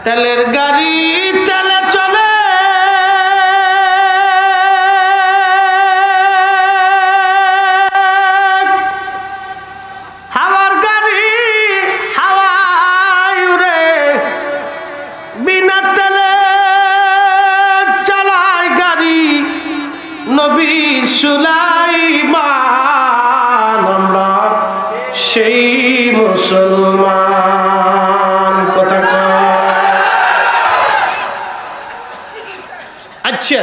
তেলের গাড়ি তেলে চলে, হাওয়ার গাড়ি হাওয়ায় উড়ে, বিনা তেলে চালায় গাড়ি নবী সুলাইমান। আমরা সেই মুসলমান। কথা কয়। আচ্ছা,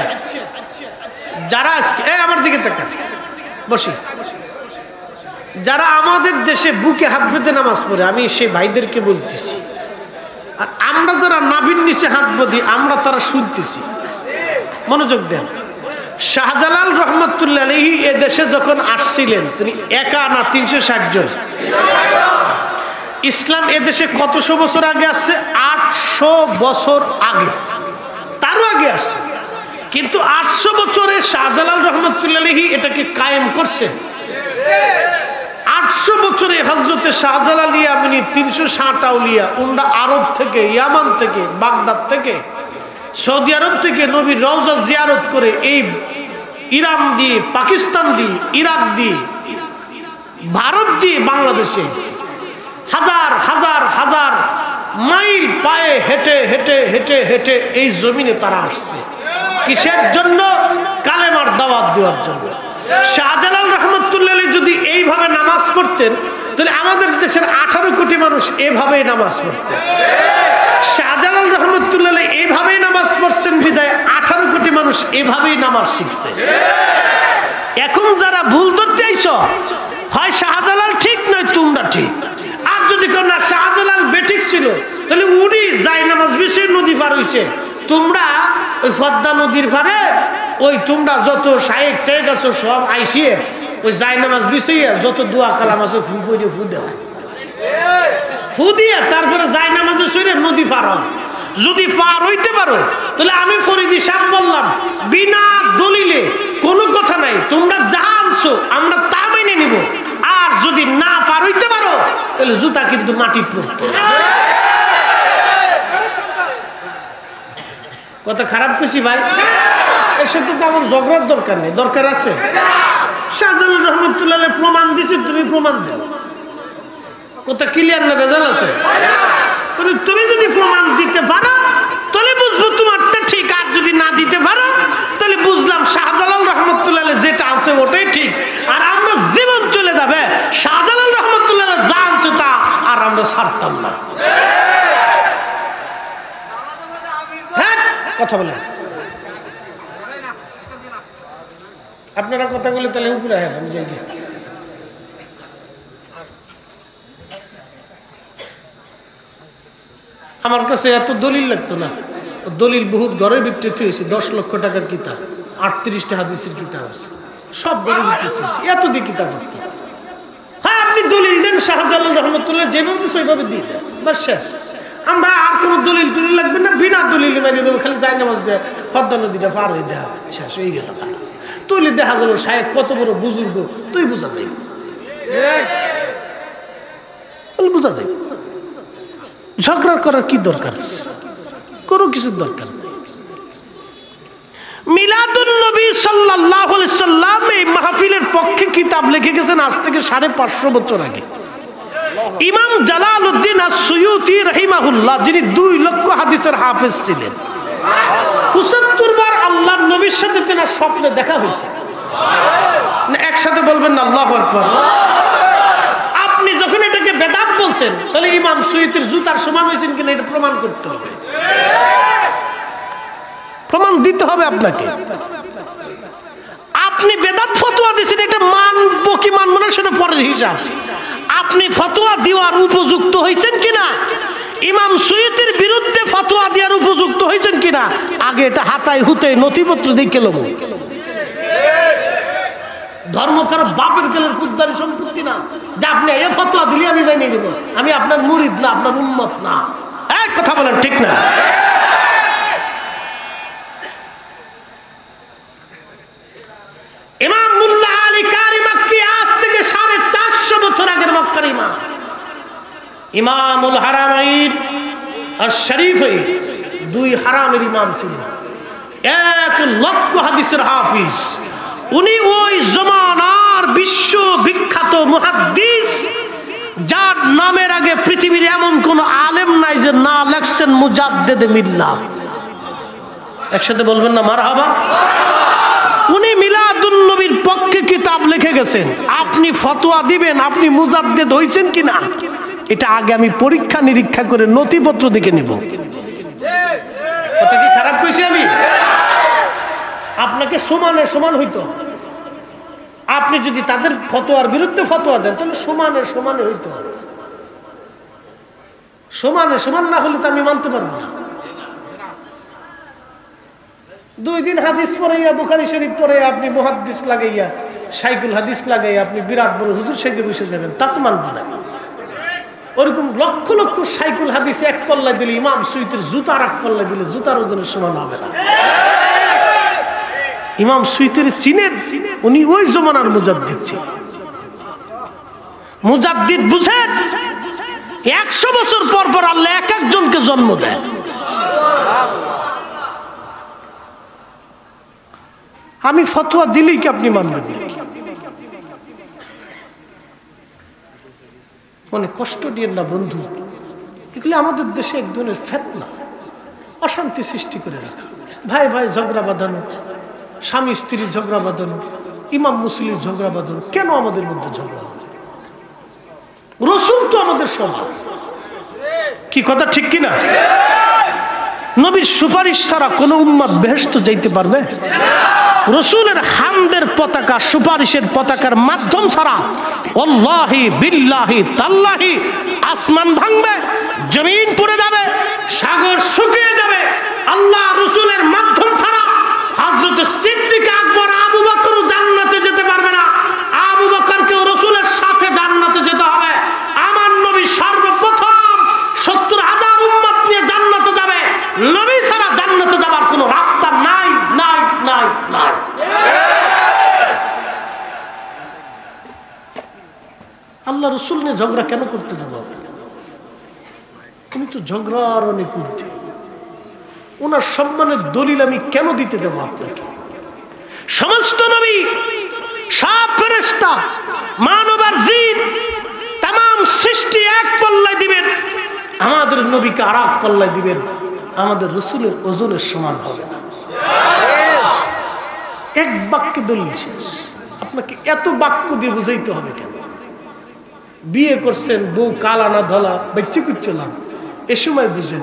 যারা আজকে আমার দিকে তাকান, বসি, যারা আমাদের দেশে বুকে হাত বেঁধে নামাজ পড়ে, আমি সেই ভাইদেরকে বলতেছি, আর আমরা যারা নাভির নিচে হাত বাঁধি আমরা তারা শুনতেছি। মনোযোগ দেন। শাহজালাল রহমতুল্লাহ আলাইহি এ দেশে যখন আসছিলেন, তিনি একা না 360 জন। ইসলাম এ দেশে কতশো বছর আগে আসছে? 800 বছর আগে, তারও আগে আসছে। কিন্তু 800 বছরে শাহজালাল রহমতুল্লাহ আলাইহি এটাকে কায়েম করছেন। 800 বছরে হযরতে শাহজালাল ইয়ামানি 360 আউলিয়া উনরা আরব থেকে, ইয়ামান থেকে, বাগদাদ থেকে, সৌদি আরব থেকে নবীর রওজা জিয়ারত করে এই ইরান দিয়ে, পাকিস্তান দিয়ে, ইরাক দিয়ে, ভারত দিয়ে বাংলাদেশে হাজার হাজার হাজার মাইল পায়ে হেঁটে হেঁটে হেঁটে হেঁটে এই জমিনে তারা আসছে। কিসের জন্য? কালেমার দাওয়াত দেওয়ার জন্য। শাহজালাল রহমতুল্লাহ আলাইহি যদি এইভাবে নামাজ পড়তেন, তাহলে আমাদের দেশের 18 কোটি মানুষ এভাবেই নামাজ পড়তেন। শাহজালাল রহমতুল্লাহ আলাইহি এইভাবেই নামাজ পড়ছেন বিদায় 18 কোটি মানুষ এভাবেই নামাজ শিখছে। এখন যারা ভুল ধরতে আইছো, হয় শাহজালাল ঠিক নয় তোমরা ঠিক। আর যদি কেউ না শাহজালাল বেঠিক ছিল, তাহলে উড়ি যাই নামাজ বিশে নদী পার হইছে, তোমরা ওই পদ্মা নদীর পারে ওই তোমরা যত শায়েক টেক আছো সব আইসিয়ে ওই যাই নামাজ বিছিয়ে যত দোয়া কালাম আছে ফু করে ফু দেওয়া, ফু দিয়ে তারপরে যাই নামাজে সরে নদী পার হন। যদি পার হইতে পারো, তাহলে আমি ফরিদি সাহেব বললাম, বিনা দলিলে কোনো কথা নাই, তোমরা যা আনছো আমরা তা মেনে নিব। আর যদি না পার হইতে পারো, তাহলে জুতা কিন্তু মাটি পড়তো। কত খারাপ খুশি ভাই, এর সাথে তো আমার ঝগড়ার দরকার নেই। দরকার আছে? শাহজালাল রহমতুল্লাহ আলাইহি প্রমাণ দিচ্ছে, তুমি প্রমাণ দাও। কথা ক্লিয়ার না ভেজাল আছে? তুমি যদি প্রমাণ দিতে পারো তাহলে বুঝবো তোমারটা ঠিক, আর যদি না দিতে পারো তাহলে বুঝলাম শাহজালাল রহমতুল্লাহ আলাইহি যেটা আছে ওটাই ঠিক। আর আমরা জীবন চলে যাবে, শাহজালাল রহমতুল্লাহ আলাইহি যা আনছে তা আর আমরা ছাড়তাম না। হ্যাঁ, কথা বলেন। আপনারা কথা বলে তাহলে উপরে আসেন, আমি যাই। আমার কাছে এত দলিল লাগতো না, দলিল বহুত ঘরের বিক্রিত হয়েছে। 10 লক্ষ টাকার কিতাব, 38টা হাদিসের কিতাব আছে, সব ঘরে বিক্রিত হয়েছে। এত দিয়ে কিতাব করতে, হ্যাঁ আপনি দলিল দেন, শাহজালাল রহমতুল্লাহ যেভাবে তো সেইভাবে দিয়ে দেন, বাস শেষ। আমরা আর কোনো দলিল টলিল লাগবে না, বিনা দলিল মারি দেবো, খালি যাই নামাজ দেয় পদ্মা নদীটা পার হয়ে দেওয়া, শেষ হয়ে গেল। তুইলে দেখা গেল সাহেব কত বড় বুজুর্গ, তুই বোঝা যাই, বোঝা যাই। ঝগড়া করার কি দরকার আছে? কোনো কিছুর দরকার নেই। মিলাদুন নবী সাল্লাল্লাহু আলাইহি সাল্লাম এই মাহফিলের পক্ষে কিতাব লিখে গেছেন আজ থেকে 550 বছর আগে। ইমাম জালালউদ্দিন আস-সুয়ুতি রাহিমাহুল্লাহ, যিনি 2 লক্ষ হাদিসের হাফেজ ছিলেন, 75 বার আল্লাহর নবীর সাথে তেনার স্বপ্নে দেখা হয়েছে। একসাথে বলবেন না আল্লাহু আকবার। আপনি যখন এটাকে বেদাত বলছেন, তাহলে ইমাম সুয়ুতির জুতার সমান হয়েছেন কিনা এটা প্রমাণ করতে হবে, প্রমাণ দিতে হবে আপনাকে। আপনি বেদাত ফতোয়া দিয়েছেন, এটা মানবো কি মানবো না সেটা পরের হিসাব। আপনি ফতোয়া দেওয়ার উপযুক্ত হয়েছেন কিনা, ইমাম সুয়ুতির বিরুদ্ধে ফতোয়া দেওয়ার উপযুক্ত হয়েছেন কিনা, আগে এটা হাতায় হুতে নথিপত্র দেখে নেব। ধর্ম কারো বাপের গেলের কুদ্দারি সম্পত্তি না যে আপনি এ ফতোয়া দিলে আমি মেনে নেব। আমি আপনার মুরিদ না, আপনার উম্মত না। এক কথা বলেন ঠিক না? ইমাম মুল্লা আলী কারি মক্কি আজ থেকে 450 বছর আগের মক্কার ইমাম, ইমামুল হারামাইন আর শরীফে 2 হারামের ইমাম ছিলেন, 1 লক্ষ হাদিসের হাফিজ। উনি ওই জমানার বিশ্ব বিখ্যাত মুহাদ্দিস, যার নামের আগে পৃথিবীর এমন কোন আলেম নাই যে না লেখছেন মুজাদ্দেদে মিল্লাহ। একসাথে বলবেন না মারহাবা। উনি মিলাদুন নবীর পক্ষে কিতাব লিখে গেছেন। আপনি ফতোয়া দিবেন আপনি মুজাদ্দেদ হইছেন কিনা, এটা আগে আমি পরীক্ষা নিরীক্ষা করে নথিপত্র দেখে নিব। কথা কি খারাপ কইছি আমি? আপনাকে সমানে সমান হইতো। আপনি যদি তাদের ফতোয়ার বিরুদ্ধে ফতোয়া দেন তাহলে সমানে সমানে হইতো। সমানে সমান না হলে তো আমি মানতে পারবো না। 2 দিন হাদিস পড়াইয়া বুখারী শরীফ পড়ে আপনি মুহাদ্দিস লাগাইয়া শাইখুল হাদিস লাগাইয়া আপনি বিরাট বড় হুজুর সেজে বসে যাবেন, তা তো মানবো না। ওরকম লক্ষ লক্ষ শাইখুল হাদিস এক পল্লায় দিলে ইমাম সুয়ুতির জুতা আর এক পল্লায় দিলে জুতার ওজনের সমান হবে না। ইমাম সুয়ুতির চিনেন, উনি ওই জমানার মুজাদ্দিদ ছিলেন। মুজাদ্দিদ বুঝেন, 100 বছর পর পর আল্লাহ এক একজনকে জন্ম দেয়। আমি ফতোয়া দিলেই কি আপনি মানবেন? মনে কষ্ট দিয়েন না বন্ধু, এগুলি আমাদের দেশে এক ধরনের ফিতনা, অশান্তি সৃষ্টি করে রাখা। ভাই ভাই ঝগড়া বাঁধানো, স্বামী স্ত্রীর ঝগড়া বাঁধানো, ইমাম মুসলিম ঝগড়া বাঁধানো। কেন আমাদের মধ্যে ঝগড়া? রাসূল তো আমাদের সমান। কি কথা ঠিক কিনা? নবীর সুপারিশ ছাড়া কোন উম্মত বেহেশতে যাইতে পারবে? রাসূলের হামদের পতাকা, সুপারিশের পতাকার মাধ্যম ছাড়া আল্লাহি বিল্লাহি তাল্লাহি আসমান ভাঙবে, জমিন পড়ে যাবে, সাগর শুকিয়ে যাবে। আল্লাহ রাসূলের মাধ্যম ছাড়া হযরত সিদ্দিক আকবর আবু বকর জান্নাতে যেতে পারবে না। আবু বকরকে রাসূলের সাথে জান্নাতে যেতে হবে। আমার নবী সর্বপ্রথম 70,000 উম্মত নিয়ে জান্নাতে যাবে। নবী ছাড়া জান্নাতে যাবার কোনো রাস্তা নাই নাই নাই নাই। আল্লাহ রাসূল নিয়ে ঝগড়া কেন করতে যাব? তুমি তো ঝগড়ার অনেক ঊর্ধ্বে। ওনার সম্মানের দলিল আমি কেন দিতে যাব আপনাকে? সমস্ত নবী, সব ফেরেশতা, মানব আর জিন, तमाम সৃষ্টি এক পাল্লায় দিবেন, আমাদের নবীকে আর এক পাল্লায় দিবেন। আমাদের রাসূলের ওজনের সমান হবে না। এক বাক্যে দলিল শেষ। আপনাকে এত বাক্য দিয়ে বুঝাইতে হবে কেন? বিয়ে করছেন, বউ কালা না ধলা বেচে কুচলাম, এ সময় বুঝেন।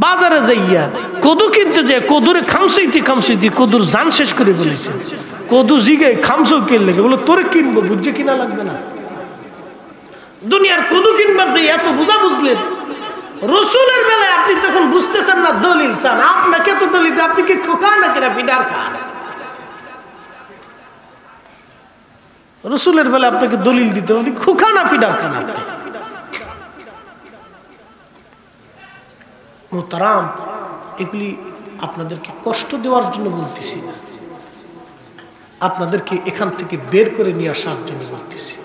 বাজারে যাইয়া কদু কিনতে যায়, কদুরে খামসাইতে কদুর জান শেষ করে বলেছেন। কদু জিগে খামসো কিনলে বলো তোরে কিনবো, বুঝছে কিনা লাগবে না। দুনিয়ার কদু কিনবার যে এত বুঝা বুঝলেন, রাসূলের বেলায় আপনি তখন বুঝতেছেন না, দলিল চান। আপনাকে তো দলিল, আপনি কি খোকা না কিনা পিডার খান? রাসূলের বেলায় আপনাকে দলিল দিতে হবে, খোকা না পিডার খান আপনি? মোহতারাম, এগুলি আপনাদেরকে কষ্ট দেওয়ার জন্য বলতেছি না, আপনাদেরকে এখান থেকে বের করে নিয়ে আসার জন্য বলতেছি।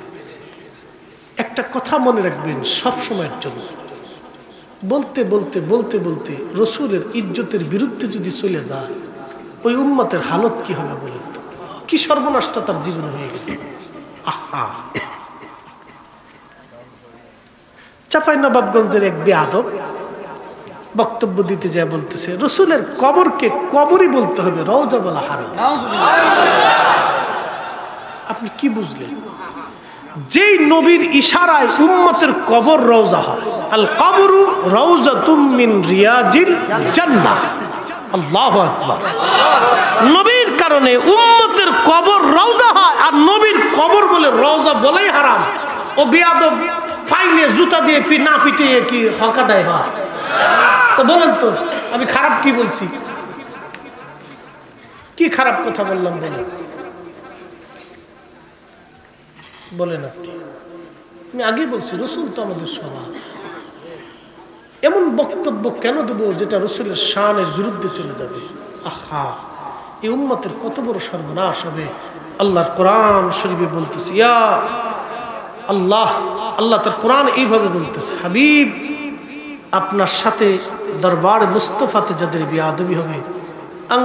একটা কথা মনে রাখবেন সব সময়ের জন্য, বলতে বলতে বলতে বলতে রাসূলের ইজ্জতের বিরুদ্ধে যদি চলে যায়, ওই উম্মতের হালত কি হবে বলেন তো? কি সর্বনাশটা তার জীবনে হয়ে গেল। আহা, চাঁপাইনবাবগঞ্জের এক বেয়াদব বক্তব্য দিতে যায় বলতেছে রাসূলের কবরকে কবরই বলতে হবে, রওজা বলা হারাম। আপনি কি বুঝলেন? যেই নবীর ইশারায় উম্মতের কবর রওজা হয়, আল কবরু রাউজাতুম মিন রিয়াজিল জান্নাহ। আল্লাহু আকবার। নবীর কারণে উম্মতের কবর রওজা হয়, আর নবীর কবর বলে রওজা বলেই হারাম। ও বেয়াদব ফাইলে জুতা দিয়ে না পিটিয়ে কি হক আদায় হয়? তো বলেন তো আমি খারাপ কি বলছি? কি খারাপ কথা বললাম বলেন? বলেন আপনি। আমি আগেই বলছি রাসূল তো আমাদের সবার। এমন বক্তব্য কেন দেবো যেটা রাসূলের শানের বিরুদ্ধে চলে যাবে? আহা, এই উম্মতের কত বড় সর্বনাশ হবে। আল্লাহর কোরআন শরীফে বলতেছে, ইয়া আল্লাহ, আল্লাহ তার কোরআন এইভাবে বলতেছে, হাবিব আপনার সাথে দরবার মুস্তফাতে যাদের বেয়াদবি হবে আন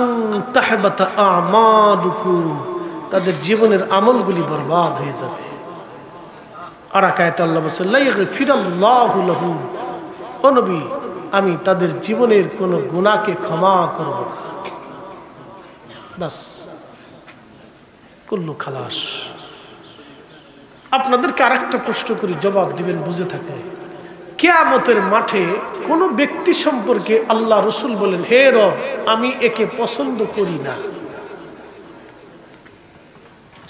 তাহবাতা আমালুকুম, তাদের জীবনের আমলগুলি বরবাদ হয়ে যাবে। আর এক আয়াতে আল্লাহ বলেছেন লা ইয়াগফিরাল্লাহু লাহুম, ও নবী আমি তাদের জীবনের কোনো গুনাহকে ক্ষমা করব না। বাস, কুল্লু খালাস। আপনাদেরকে আরেকটা প্রশ্ন করি, জবাব দিবেন বুঝে থাকলে। কিয়ামতের মাঠে কোন ব্যক্তি সম্পর্কে আল্লাহ রসুল বলেন হে রব আমি একে পছন্দ করি না,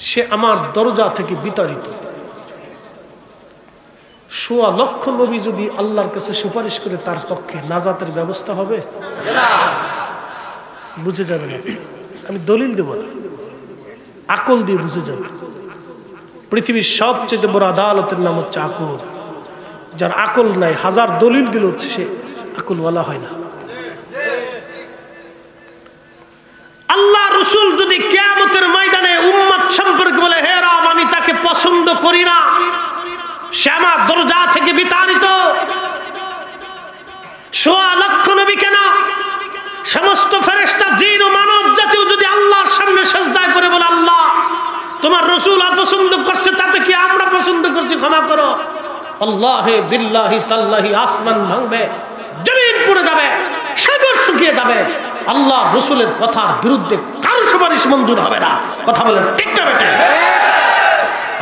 সে আমার দরজা থেকে বিতাড়িত। ১৬ লক্ষ নবী যদি আল্লাহর কাছে সুপারিশ করে তার পক্ষে নাজাতের ব্যবস্থা হবে? বুঝে যাবে না, আমি দলিল দেব না, আকল দিয়ে বুঝে যাবে। পৃথিবীর সবচেয়ে বড় আদালতের নাম হচ্ছে আকল। যার আকল নাই হাজার দলিল দিল সে আকলওয়ালা হয় না। আল্লাহ রসুল যদি কিয়ামতের ময়দানে উম্মত সম্পর্কে বলে হে রব আমি তাকে পছন্দ করি না, সে আমার দরজা থেকে বিতাড়িত। ১৬ লক্ষ নবী কেন, সমস্ত ফেরেশতা জিন ও মানব জাতিও যদি আল্লাহর সামনে সিজদা করে বলে আল্লাহ তোমার রসুল অপছন্দ করছে তাতে কি আমরা পছন্দ করছি, ক্ষমা করো। আল্লাহে বিল্লাহি তাল্লাহি আসমান ভাঙবে, জমিন পুড়ে যাবে, সাগর শুকিয়ে যাবে। আল্লাহ রসুলের কথার বিরুদ্ধে কারো সুপারিশ মঞ্জুর হবে না। কথা বলেন ঠিক না বেটে?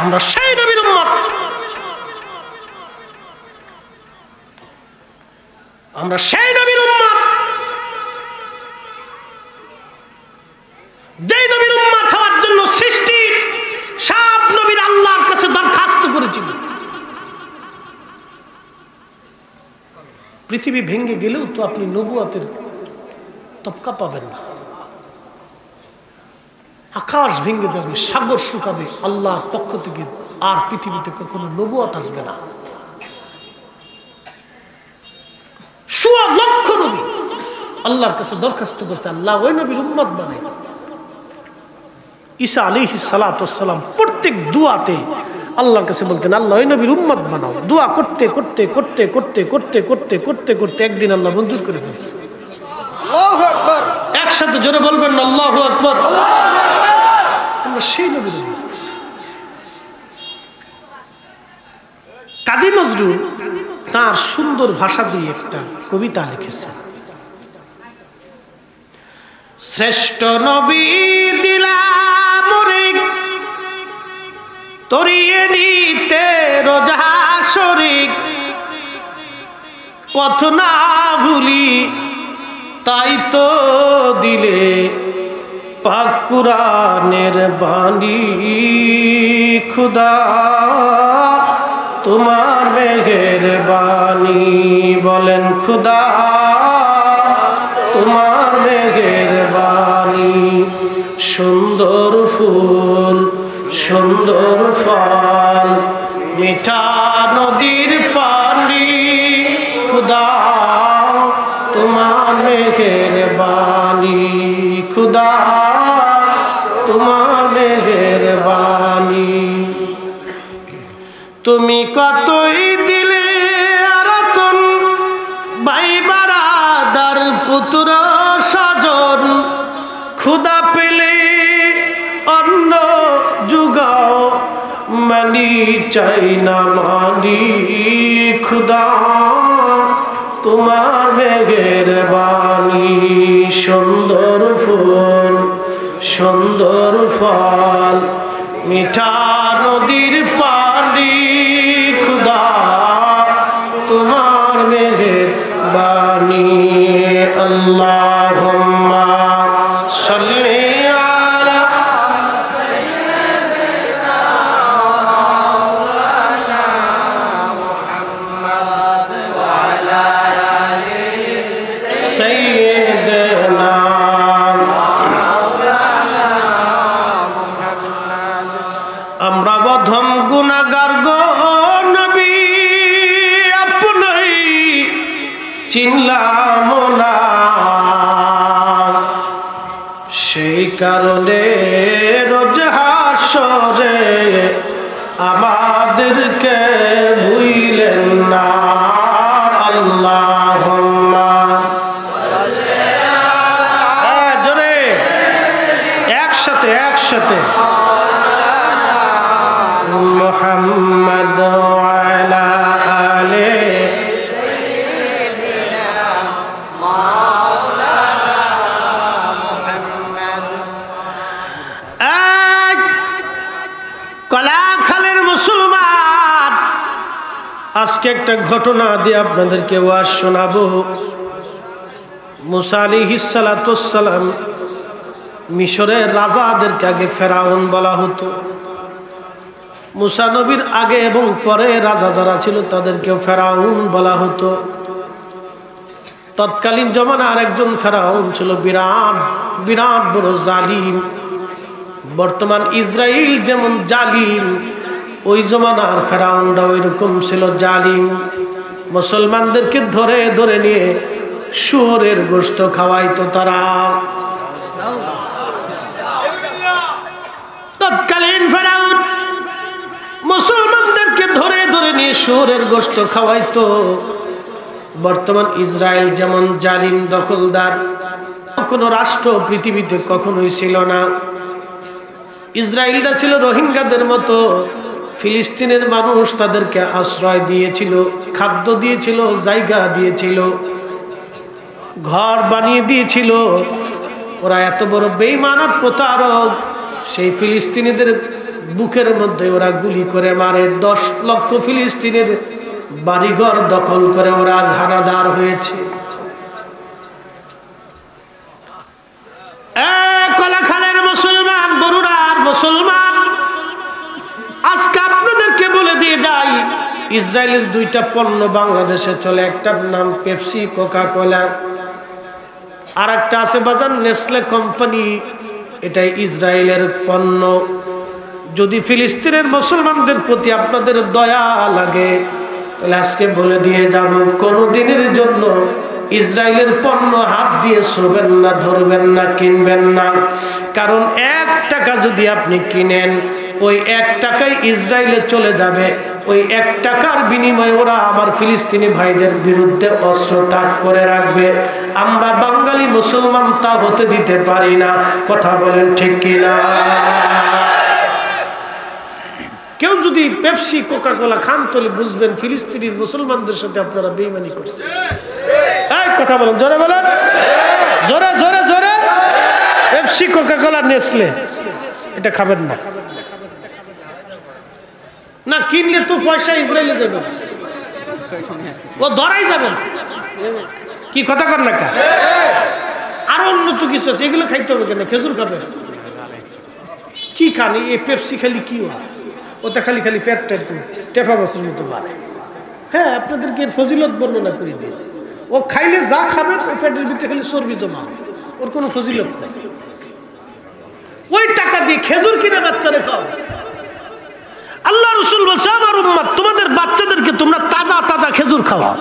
আমরা সেই নবীর উম্মত, আমরা সেই নবীর উম্মত যেই নবীর উম্মত হওয়ার জন্য সৃষ্টি সব নবীর আল্লাহর কাছে দরখাস্ত করেছিল। পৃথিবী ভেঙে গেলেও তো আপনি নবুয়তের তবকা পাবেন না। আকাশ ভেঙে যাবে, সাগর শুকাবে, আল্লাহর পক্ষ থেকে আর পৃথিবীতে কখনো নবুয়ত আসবে না। ১৬ লক্ষ নবী আল্লাহর কাছে দরখাস্ত করছে আল্লাহ ওই নবীর উম্মত বানাই। ঈসা আলাইহিস সালাতু ওয়াস সালাম প্রত্যেক দুআতে আল্লাহর কাছে বলতেন আল্লাহ ওই নবীর উম্মত বানাও। দোয়া করতে করতে করতে করতে করতে করতে করতে করতে একদিন আল্লাহ মঞ্জুর করে ফেলছে। আল্লাহু আকবার, একসাথে জোরে বলবেন না আল্লাহু আকবার। আমরা সেই নবীর উম্মত। কাজী নজরুল তার সুন্দর ভাষা দিয়ে একটা কবিতা লিখেছেন। শ্রেষ্ঠ নবী দিলাম রে তরিয়ে নিতে রোজা শরীক, পথ না ভুলি তাই তো দিলে পাক কুরআনের বাণী। খুদা তোমার মেহেরবানি, বলেন খুদা তোমার মেহেরবানি। সুন্দর ফুল সুন্দর ফল মিঠা নদীর পানি, খুদা তোমার মেহেরবানি। খুদা তোমার মেহেরবানি। তুমি কতই দিলে আরাতন ভাই বারাদার পুত্র স্বজন, খুদা পেলে অন্ন জুগাও মানি চাই না মানি। খুদা তোমার মেহেরবানি। সুন্দর ফুল সুন্দর ফল মিঠা নদীর পানি, খুদা তোমার মেহেরবানি। আল্লাহুম্মা সাল্লি আলা সাইয়্যিদিনা মাওলানা মুহাম্মদ ওয়া আলা আলি সাইয়্যিদিনা মাওলানা মুহাম্মদ। আমরা বধম গুনাহগার গো নবী, আপনি চিনলাম না, সেই কারণে রোজ হাসরে আমাদেরকে ভুইলেন না। আল্লাহ একসাথে মুহাম্মদ ওয়া আলা আলি সাইয়্যিদিনা মাওলানা মুহাম্মদ। কলাখালের মুসলমান, আজকে একটা ঘটনা দিয়ে আপনাদেরকে ওয়াজ শোনাবো। মুসা আলাইহিস সালাতুস সালাম, মিশরের রাজাদেরকে আগে ফেরাউন বলা হতো। মুসা নবীর আগে এবং পরে রাজা যারা ছিল তাদেরকেও ফেরাউন বলা হতো। তৎকালীন জমানার একজন ফেরাউন ছিল বিরাট বিরাট বড় জালিম। বর্তমান ইসরাইল যেমন জালিম, ওই জমানার ফেরাউনরা ওইরকম ছিল জালিম। মুসলমানদেরকে ধরে ধরে নিয়ে শুয়োরের গোশত খাওয়াইতো তারা। তৎকালীন ফেরাউন মুসলমানদেরকে ধরে ধরে নিয়ে শুয়োরের গোশত খাওয়াইতো। বর্তমান ইসরায়েল যেমন জালিম দখলদার, কোনো রাষ্ট্র পৃথিবীতে কখনোই ছিল না। ইসরায়েলরা ছিল রোহিঙ্গাদের মতো। ফিলিস্তিনের মানুষ তাদেরকে আশ্রয় দিয়েছিল, খাদ্য দিয়েছিল, জায়গা দিয়েছিল, ঘর বানিয়ে দিয়েছিল। ওরা এত বড় বেঈমান আর প্রতারক, সেই ফিলিস্তিনিদের বুকের মধ্যে ওরা গুলি করে মারে। 10 লক্ষ ফিলিস্তিনের বাড়িঘর দখল করে ওরা আজ হানাদার হয়েছে। কলাখালের মুসলমান, বরুড়ার মুসলমান, আজকে আপনাদেরকে বলে দিয়ে যাই, ইসরায়েলের 2টা পণ্য বাংলাদেশে চলে। একটার নাম পেপসি, কোকা কোলা, আর একটা আছে বাজার নেসলে কোম্পানি। এটাই ইসরায়েলের পণ্য। যদি ফিলিস্তিনের মুসলমানদের প্রতি আপনাদের দয়া লাগে, তাহলে আজকে বলে দিয়ে যাব, কোনদিনের জন্য ইসরায়েলের পণ্য হাত দিয়ে ছোবেন না, ধরবেন না, কিনবেন না। কারণ 1 টাকা যদি আপনি কিনেন, ওই 1 টাকায় ইসরায়েলে চলে যাবে। ওই 1 টাকার বিনিময়ে ওরা আমার ফিলিস্তিনি ভাইদের বিরুদ্ধে অস্ত্র তাক করে রাখবে। আমরা বাঙালি মুসলমান তা হতে দিতে পারি না। কথা বলেন ঠিক কিনা? কেউ যদি পেপসি, কোকা কোলা খান, তাহলে বুঝবেন ফিলিস্তিনির মুসলমানদের সাথে আপনারা বেঈমানি করছেন। এই কথা বলেন, জোরে বলেন, জোরে জোরে জোরে। পেপসি, কোকা কোলা, নেসলে এটা খাবেন না। না কিনলে তো পয়সা ইসরায়েলে দেবে, ও ধরাই যাবে। কি কথা কর না কা? আরো উন্নত কিছু আছে, এগুলো খাইতে হবে কেন? খেজুর খাবেন। কি খান? এই পেপসি খালি কি হয়? ওটা খালি খালি পেটটা টেপা বছরের মতো বাড়ে। হ্যাঁ, আপনাদেরকে ফজিলত বর্ণনা করে দিই। ও খাইলে যা খাবেন, ওই পেটের ভিতরে খালি চর্বি জমা হবে, ওর কোনো ফজিলত নেই। ওই টাকা দিয়ে খেজুর কিনে বাচ্চারে খাও। আল্লাহ রাসূল বলছে, আমার উম্মত, তোমাদের বাচ্চাদেরকে তোমরা তাজা তাজা খেজুর খাওয়াও।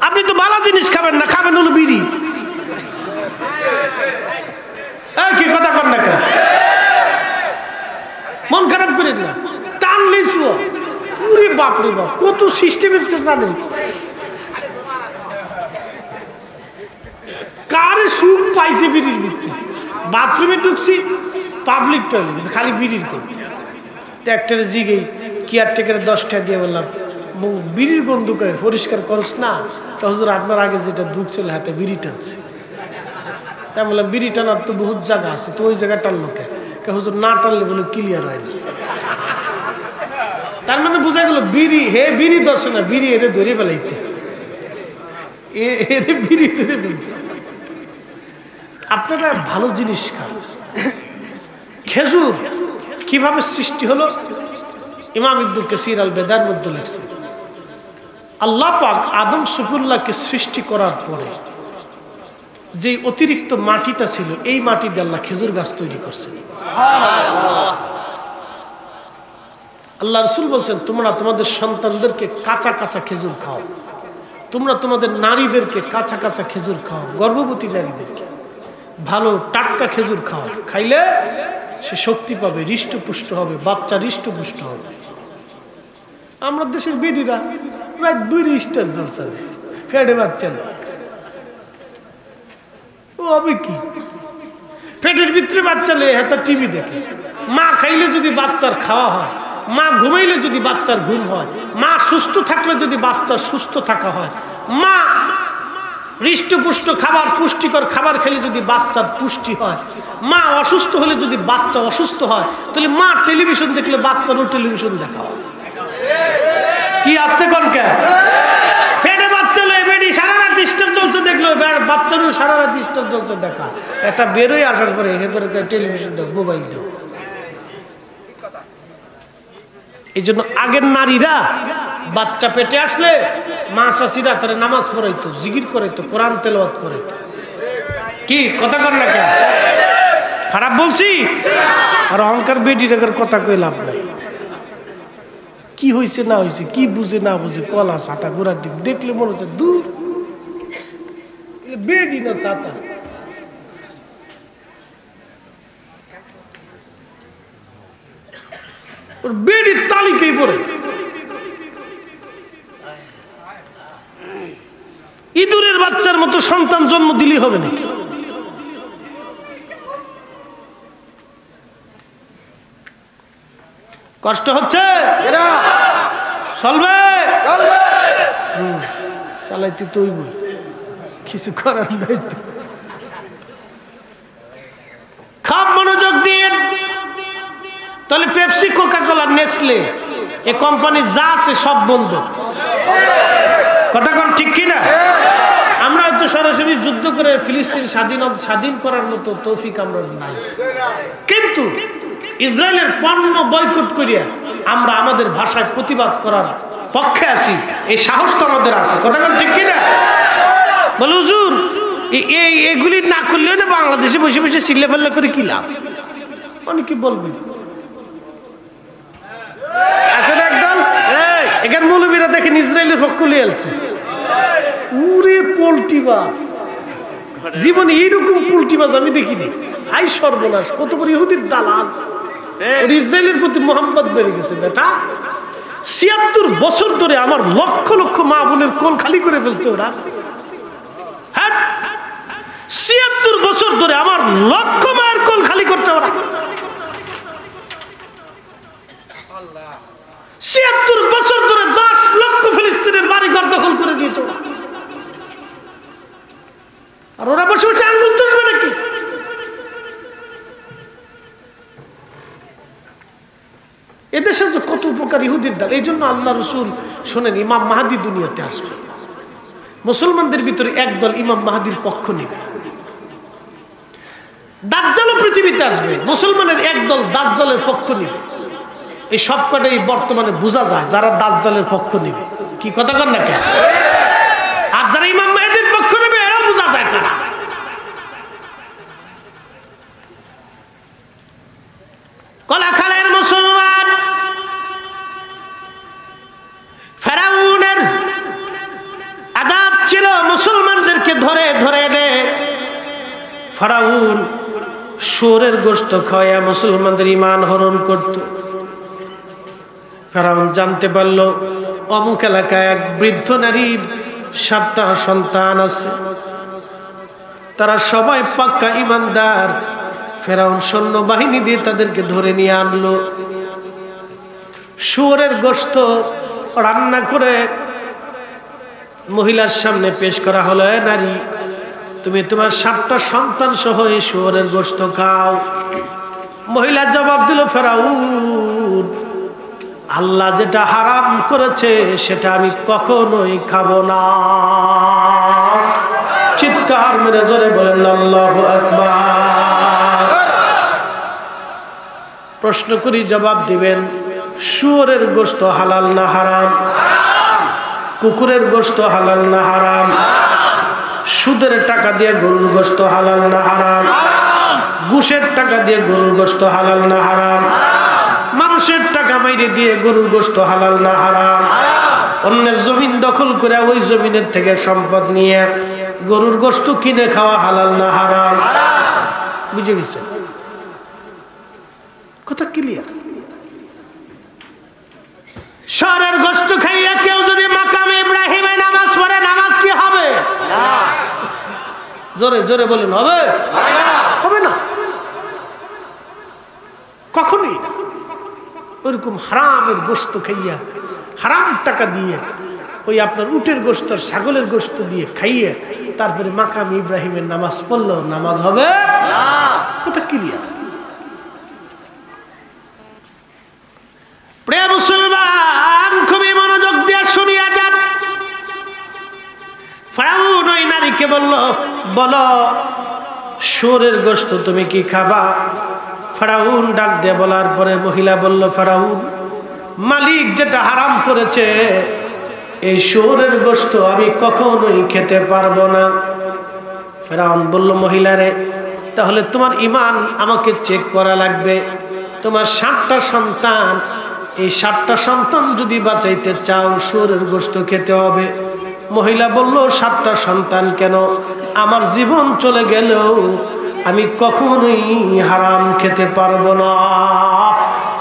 আপনি তো ভালো জিনিস খাবেন না, খাবেন হলো বিড়ি। কি কথা কর না কেন? মন খারাপ করে না, টানলে শুয়ো। পুরে বাপরে বাপ, কত সিস্টেমের টানেন। কারে সুখ পাইছে বিড়ির ভিতরে? বাথরুমে ঢুকছি, পাবলিক টয়লেট, খালি বিড়ির গন্ধ। ট্র্যাক্টরে জিগে কেয়ারটেকারে 10 টাকা দিয়ে বললাম, বিড়ির গন্ধ করে পরিষ্কার করস না? তো হুজুর, আপনার আগে যেটা ঢুকছিল হাতে বিড়ি টানছে। তাই বললাম, বিড়ি টানার তো বহুত জায়গা আছে, তো ওই জায়গা টানলো কে? হুজুর, না টানলে বলে ক্লিয়ার হয় না। তার মানে বোঝা গেল বিড়ি, হে বিড়ি ধরছে না, বিড়ি এরে ধরে ফেলাইছে, এরে বিড়ি ধরে ফেলছে। আপনারা ভালো জিনিস খান। খেজুর কিভাবে সৃষ্টি হলো? ইমাম ইবনে কাসির আল বেদার মধ্যে লিখছে, আল্লাহ পাক আদম সফিউল্লাহকে সৃষ্টি করার পরে যে অতিরিক্ত মাটিটা ছিল, এই মাটি দিয়ে আল্লাহ খেজুর গাছ তৈরি করছেন। আল্লাহ রাসূল বলছেন, তোমরা তোমাদের সন্তানদেরকে কাঁচা কাঁচা খেজুর খাও, তোমরা তোমাদের নারীদেরকে কাঁচা কাঁচা খেজুর খাও, গর্ভবতী নারীদেরকে ভালো টাটকা খেজুর খাও। খাইলে সে শক্তি পাবে, হৃষ্টপুষ্ট হবে, বাচ্চা হৃষ্টপুষ্ট হবে। আমরা দেশের বেডিরা প্রায় 2 রিস্টার জল চালে, ফেডে বাচ্চা ও হবে কি? পেটের ভিতরে বাচ্চা লে হ্যাঁ টিভি দেখে। মা খাইলে যদি বাচ্চার খাওয়া হয়, মা ঘুমাইলে যদি বাচ্চার ঘুম হয়, মা সুস্থ থাকলে যদি বাচ্চার সুস্থ থাকা হয়, মা হৃষ্টপুষ্ট খাবার পুষ্টিকর খাবার খেলে যদি বাচ্চার পুষ্টি হয়, মা অসুস্থ হলে যদি বাচ্চা অসুস্থ হয়, তাহলে মা টেলিভিশন দেখলে বাচ্চারও টেলিভিশন দেখা হয়। কি আসতে কোন কে পেটে বাচ্চা লয়ে বেডি সারা রাত স্টার চলছে দেখলো, বাচ্চারও সারা রাত স্টার চলছে দেখা। এটা বেরোয় আসার পরে এবারে টেলিভিশন দাও, মোবাইল দাও। এই জন্য আগের নারীরা বাচ্চা পেটে আসলে মা চাষিরা তারা নামাজ পড়াইতো, জিকির করাইতো, কোরআন তেলাওয়াত করাইতো। কি কথা কর না কেন? খারাপ বলছি? আর অহংকার বেটি রেখার কথা কই লাভ নাই। কি হয়েছে না হয়েছে, কি বুঝে না বুঝে, কলা ছাতা গোড়ার দিক দেখলে মনে হচ্ছে দূর বেডি না ছাতা। ওর বেডির তালিকায় পড়ে। ইঁদুরের বাচ্চার মতো সন্তান জন্ম দিলেই হবে নাকি? কষ্ট হচ্ছে? চলবে চালাইতে তুই বই, কিছু করার নাই তো। খাপ মনোযোগ দিয়ে। তাহলে পেপসি, কোকা কোলা, নেসলে এই কোম্পানি যা আছে সব বন্ধ। কথা কোন ঠিক কিনা? আমরা হয়তো সরাসরি যুদ্ধ করে ফিলিস্তিন স্বাধীন করার মতো তৌফিক আমরা নাই, কিন্তু ইসরায়েলের পণ্য বয়কট করিয়া আমরা আমাদের ভাষায় প্রতিবাদ করার পক্ষে আছি, এই সাহস তো আমাদের আছে। কথা কোন ঠিক কিনা? বলে হুজুর এগুলি না করলেও না বাংলাদেশে বসে বসে চিল্লে পাল্লা করে কি লাভ? অনেকে বলবে আসলে একদল এখানে মৌলবীরা দেখেন ইসরায়েলের পক্ষ লিয়ে আলছে। উরে পোল্টিবাজ, জীবনে এইরকম পোল্টিবাজ আমি দেখিনি। হাই সর্বনাশ, কত বড় ইহুদির দালাল। ইসরায়েলের প্রতি মোহাম্মদ বেড়ে গেছে বেটা। ৭৬ বছর ধরে আমার লক্ষ লক্ষ মা বোনের কোল খালি করে ফেলছে ওরা। হ্যাঁ, ৭৬ বছর ধরে আমার লক্ষ মায়ের কোল খালি করছে ওরা। ৭৬ বছর ধরে ১০ লক্ষ ফিলিস্তিনের বাড়িঘর দখল করে দিয়েছে ওরা। আর ওরা বসে বসে আঙ্গুল চলবে নাকি? এদেশের যে কত উপকার ইহুদির দল। এই জন্য আল্লাহ রসুল শোনেন, ইমাম মাহাদি দুনিয়াতে আসবে, মুসলমানদের ভিতরে একদল ইমাম মাহাদির পক্ষ নেবে। দাজ্জালও পৃথিবীতে আসবে, মুসলমানের একদল দাজ্জালের পক্ষ নেবে। এই সব কটাই বর্তমানে বোঝা যায় যারা দাজ্জালের পক্ষ নেবে। কি কথা কর না কেন? আর যারা ইমাম মাহাদির পক্ষ নেবে এরাও বোঝা যায় কারা। কলাখালের মুসলমান ফেরাউনের আযাব ছিল মুসলমানদেরকে ধরে ধরে এনে ফেরাউন শুয়োরের গোশত খাওয়া মুসলমানদের ঈমান হরণ করত। ফেরাউন জানতে পারল অমুক এলাকায় এক বৃদ্ধ নারীর 7টা সন্তান আছে, তারা সবাই পাক্কা ঈমানদার। ফেরাউন সৈন্য বাহিনী দিয়ে তাদেরকে ধরে নিয়ে আনলো। শুয়োরের গোশত রান্না করে মহিলার সামনে পেশ করা হলো, এ নারী, তুমি তোমার 7টা সন্তান সহ এই শুয়োরের গোশত খাও। মহিলা জবাব দিল, ফেরাউন, আল্লাহ যেটা হারাম করেছে সেটা আমি কখনোই খাবো না। চিৎকার মেরে জোরে বলেন আল্লাহু আকবার। প্রশ্ন করি, জবাব দিবেন। শুয়োরের গোশত হালাল না হারাম? কুকুরের গোশত হালাল না হারাম? সুদের টাকা দিয়ে গরুর গোশত হালাল না হারাম? ঘুষের টাকা দিয়ে গরুর গোশত হালাল না হারাম? মানুষের টাকা মাইরে দিয়ে গরুর গোশত হালাল না হারাম? অন্যের জমিন দখল করে ওই জমিনের থেকে সম্পদ নিয়ে গরুর গোশত কিনে খাওয়া হালাল না হারাম? বুঝে গেছে কথা ক্লিয়ার? শহরের গোশত খাইয়া কেউ যদি মাকামে ইব্রাহিমে নামাজ পড়ে, নামাজ কি হবে? জোরে জোরে বলেন, হবে? হবে না। কখনোই না। ওইরকম হারামের গোশত খাইয়া, হারাম টাকা দিয়ে ওই আপনার উটের গোশত আর ছাগলের গোশত দিয়ে খাইয়া তারপরে মাকাম ইব্রাহিমের নামাজ পড়লো, নামাজ হবে না। কথা ক্লিয়ার। প্রিয় মুসলমান, খুবই মনোযোগ দিয়ে শুনিয়া যান। ফিরআউন ওই নারীকে বলল, বলো শুয়োরের গোশত তুমি কি খাবা? ফিরআউন ডাক দিয়ে বলার পরে মহিলা বলল, ফিরআউন, মালিক যেটা হারাম করেছে এই শুয়োরের গোশত আমি কখনোই খেতে পারবো না। ফিরআউন বলল, মহিলারে, তাহলে তোমার ঈমান আমাকে চেক করা লাগবে। তোমার 7টা সন্তান, এই 7টা সন্তান যদি বাঁচাইতে চাও শুয়োরের গোশত খেতে হবে। মহিলা বলল, 7টা সন্তান কেন, আমার জীবন চলে গেলেও আমি কখনোই হারাম খেতে পারবো না।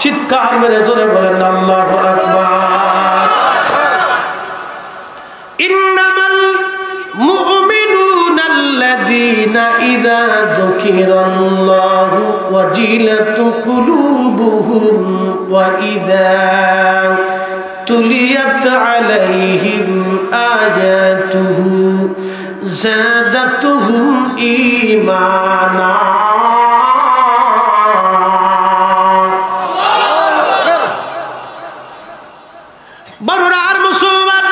চিৎকার মেরে জোরে বলেন আল্লাহু আকবার। ইন্নামাল মুমিনুনা আল্লাযীনা ইযা যুকিরাল্লাহু ওয়াজিলাত কুলুবুহুম ওয়া ইযা তুলিয়াত আলাইহিম আয়াতুহু যাদাতুহুম ঈমানা। বড়রার মুসলমান,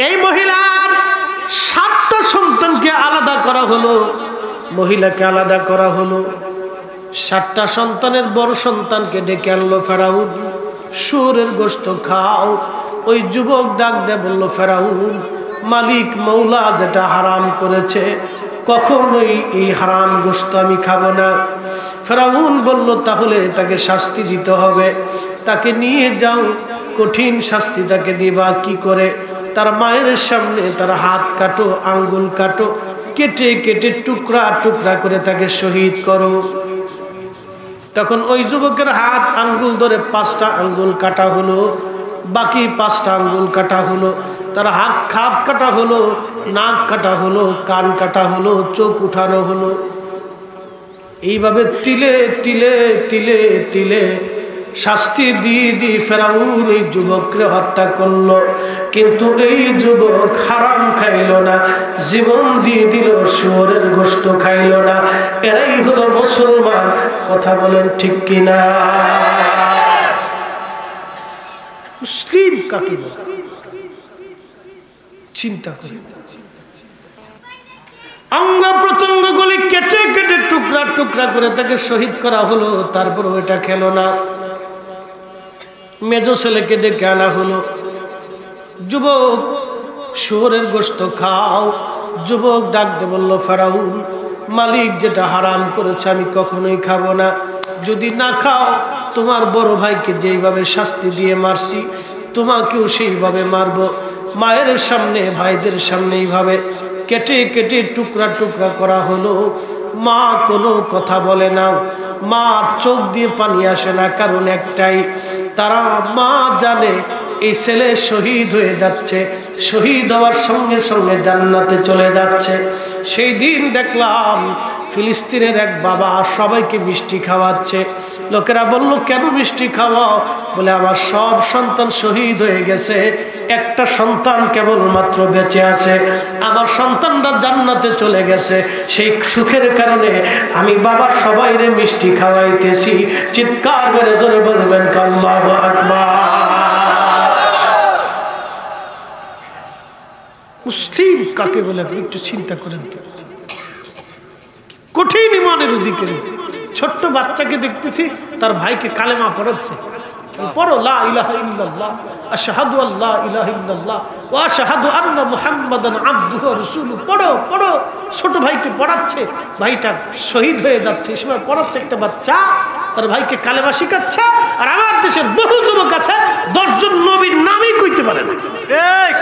এই মহিলার 7টা সন্তানকে আলাদা করা হলো, মহিলাকে আলাদা করা হলো। 7টা সন্তানের বড় সন্তানকে ডেকে আনলো ফিরআউন, শুয়োরের গোশত খাও। ওই যুবক ডাক দিয়ে বলল, ফিরআউন, মালিক মৌলা যেটা হারাম করেছে কখনোই এই হারাম গোশত আমি খাবো না। ফিরআউন বলল, তাহলে তাকে শাস্তি দিতে হবে, তাকে নিয়ে যাও, কঠিন শাস্তি তাকে দিবা। কি করে? তার মায়ের সামনে তার হাত কাটো, আঙ্গুল কাটো, কেটে কেটে টুকরা টুকরা করে তাকে শহীদ করো। তখন ওই যুবকের হাত আঙ্গুল ধরে 5টা আঙ্গুল কাটা হলো, বাকি 5টা আঙ্গুল কাটা হলো, তার হাত খাপ কাটা হলো, নাক কাটা হলো, কান কাটা হলো, চোখ উঠানো হলো। এইভাবে তিলে তিলে তিলে তিলে শাস্তি দিয়ে দিয়ে ফিরআউন এই যুবককে হত্যা করলো। কিন্তু এই যুবক হারাম খাইল না, জীবন দিয়ে দিল, শুয়োরের গোশত খাইল না। এরাই হলো মুসলমান। কথা বলেন ঠিক কিনা? মুসলিম কাকে বলে চিন্তা করি। অঙ্গ প্রত্যঙ্গ গুলি কেটে কেটে টুকরা টুকরা করে তাকে শহীদ করা হলো। তারপর ওইটা খেলো না। মেজো ছেলেকে ডেকে আনা হলো, যুবক শুয়োরের গোশত খাও। যুবক ডাক দিয়ে বলল, ফিরআউন, মালিক যেটা হারাম করেছে আমি কখনোই খাবো না। যদি না খাও তোমার বড় ভাইকে যেইভাবে শাস্তি দিয়ে মারছি তোমাকেও সেইভাবে মারবো। মায়ের সামনে ভাইদের সামনে এইভাবে কেটে কেটে টুকরা টুকরা করা হলো। মা কোনো কথা বলে না, মার চোখ দিয়ে পানি আসে না, কারণ একটাই, তারা মা জানে এই ছেলে শহীদ হয়ে যাচ্ছে, শহীদ হওয়ার সঙ্গে সঙ্গে জান্নাতে চলে যাচ্ছে। সেই দিন দেখলাম ফিলিস্তিনের এক বাবা সবাইকে মিষ্টি খাওয়াচ্ছে। লোকেরা বলল, কেন মিষ্টি খাওয়াও? বলে, আমার সব সন্তান শহীদ হয়ে গেছে, একটা সন্তান কেবলমাত্র বেঁচে আছে, আমার সন্তানরা জান্নাতে চলে গেছে। সেই সুখের কারণে আমি বাবা সবাইরে মিষ্টি খাওয়াইতেছি। চিৎকার করে জোরে বলবেন আল্লাহু আকবার। মুসলিম কাকে বলে আপনি একটু চিন্তা করেন তো। কঠিন ইমানের অধিকারী ছোট্ট বাচ্চাকে দেখতেছি তার ভাইকে কালেমা পড়াচ্ছে, পড়ো লা ইলাহা ইল্লাল্লাহ আশহাদু আল্লা ইলাহা ইল্লাল্লাহ ওয়া আশহাদু আন্না মুহাম্মাদান আবদুহু ওয়া রাসূলুহু, পড়ো পড়ো। ছোট ভাইকে পড়াচ্ছে, ভাইটা শহীদ হয়ে যাচ্ছে, এই সময় পড়াচ্ছে একটা বাচ্চা, তার ভাইকে কালেমা শিখাচ্ছে। আর আমার দেশের বহু যুবক আছে 10 জন নবীর নামই কইতে পারে না। ঠিক,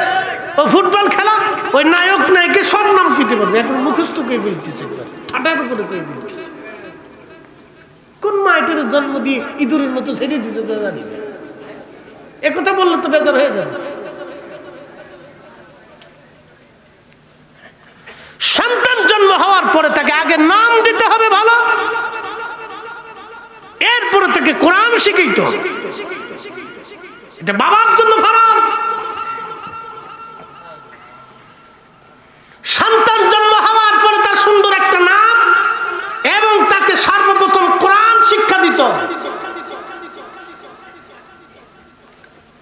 ও ফুটবল খেলা, ওই নায়ক নায়িকা সব নাম কইতে পারবে, এখন মুখস্থ করে বলতেছে, ঠাটার উপরে করে বলতেছে। কোন মায়ের জন্ম দিয়ে ইঁদুরের মতো ছেড়ে দিতে জানি, একথা বললে তো বেজার হয়ে যাবে। সন্তান জন্ম হওয়ার পরে তাকে আগে নাম দিতে হবে ভালো, তাকে কোরআন শিখাইতে হবে। এটা বাবার জন্য ফরজ। সন্তান জন্ম হওয়ার পরে তার সুন্দর একটা নাম এবং তাকে সর্বপ্রথম কোরআন শিক্ষা দিতে হবে।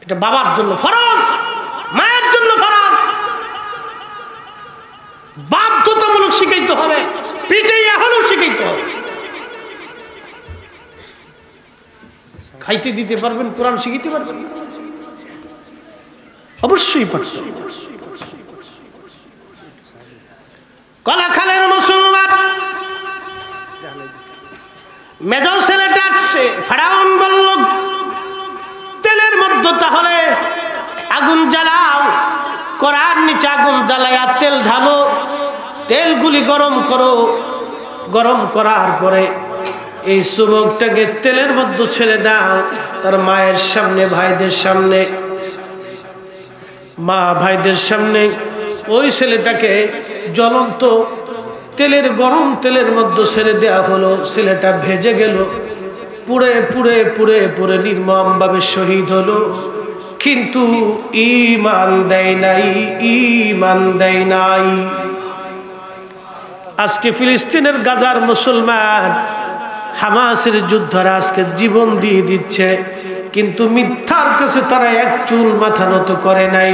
এটা বাবার জন্য ফরজ, মায়ের জন্য ফরজ। বাধ্যতামূলক শিখাইতে হবে, পিটাইয়া হলেও শিখাইতে হবে। খাইতে দিতে পারবেন, কোরআন শিখাইতে পারবেন? অবশ্যই পারবেন। কলাখালের মুসলমান মেজর ছেলেটা আসছে। ফেরাউন বলল, তেলের মধ্যে তাহলে আগুন জ্বালাও, কড়ার নিচে আগুন জ্বালায়া তেল ঢালো, তেলগুলি গরম করো, গরম করার পরে এই যুবকটাকে তেলের মধ্যে ছেড়ে দাও। তার মায়ের সামনে, ভাইদের সামনে, মা ভাইদের সামনে ওই ছেলেটাকে জ্বলন্ত তেলের, গরম তেলের মধ্যে ছেড়ে দেওয়া হলো। ছেলেটা ভেজে গেল, পুড়ে পুড়ে পুড়ে পুড়ে নির্মমভাবে শহীদ হলো। কিন্তু ঈমান দেয় নাই, ঈমান দেয় নাই। আজকে ফিলিস্তিনের গাজার মুসলমান হামাসের যোদ্ধারা আজকে জীবন দিয়ে দিচ্ছে, কিন্তু মিথ্যার কাছে তারা এক চুল মাথা নত করে নাই।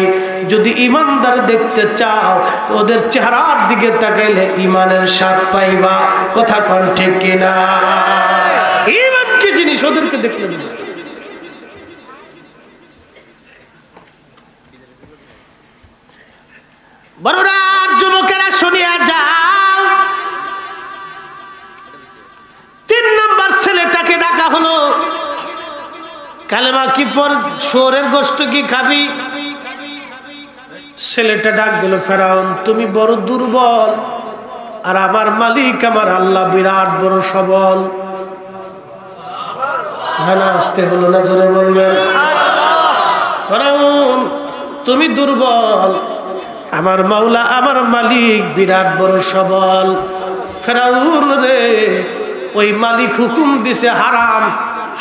যদি ইমানদার দেখতে চাও তো ওদের চেহারার দিকে তাকাইলে ইমানের স্বাদ পাইবা। কথা কোন ঠিক কিনা? ইমান কি জিনিস ওদেরকে দেখলে বুঝা। বড়রা, যুবকেরা শুনিয়া যাও, 3 নম্বর ছেলেটাকে ডাকা হলো। কালেমা কি পর শুয়োরের গোশত কি খাবি? ছেলেটা ডাক দিল, ফেরাউন তুমি বড় দুর্বল, আর আমার মালিক আমার আল্লাহ বিরাট বড় সবল। আসতে হলো না, জোরে বলবেন। ফেরাউন তুমি দুর্বল, আমার মাওলা আমার মালিক বিরাট বড় সবল। ফেরাউন রে, ওই মালিক হুকুম দিছে হারাম,